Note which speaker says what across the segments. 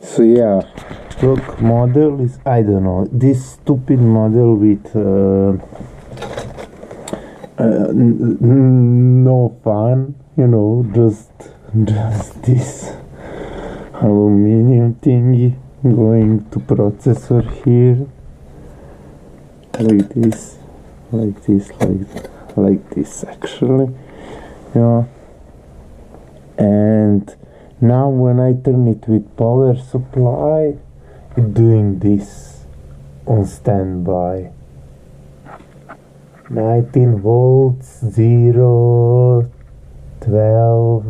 Speaker 1: So yeah, look, model is, I don't know, this stupid model with no fun, just this aluminium thingy going to processor here, like this, like this actually, and now when I turn it with power supply, it's doing this on standby. 19 volts, 0, 12,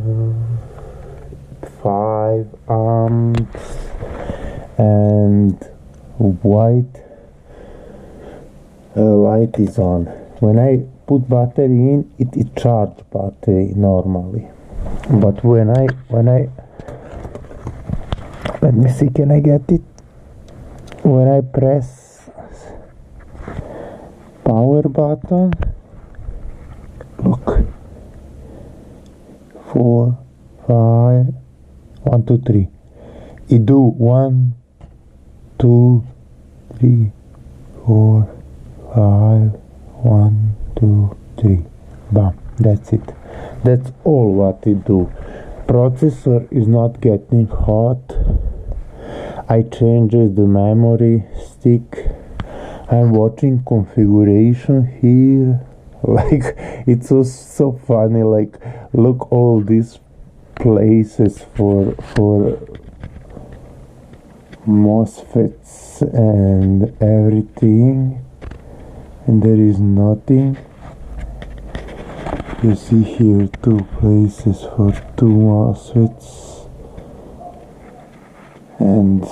Speaker 1: 5 amps, and white light is on. When I put battery in, it charge battery normally. But when I let me see, can I get it? When I press power button, look, 4, 5, 1, 2, 3. It do 1, 2, 3, 4, 5, 1, 2, 3. Bam, that's it. That's all what it do. Processor is not getting hot. I changed the memory stick. I'm watching configuration here. Like, it's so funny. Like, look all these places for MOSFETs and everything, and there is nothing. You see here 2 places for 2 MOSFETs, and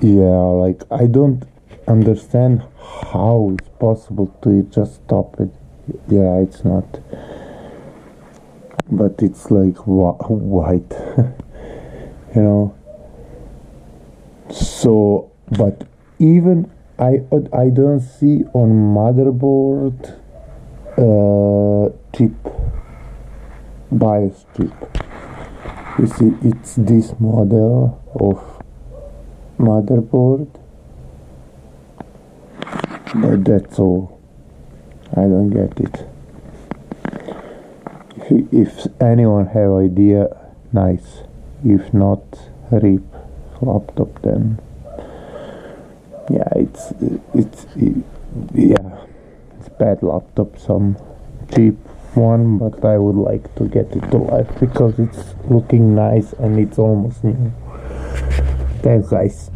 Speaker 1: yeah, like, I don't understand how it's possible to just stop it. Yeah, it's not, but it's like white, So, but even I don't see on motherboard chip, BIOS chip. You see, it's this model of motherboard, but that's all. I don't get it. If anyone have idea, nice. If not, RIP laptop then. Yeah, it's bad laptop, some cheap one, but I would like to get it to life because it's looking nice and it's almost new. Thanks guys.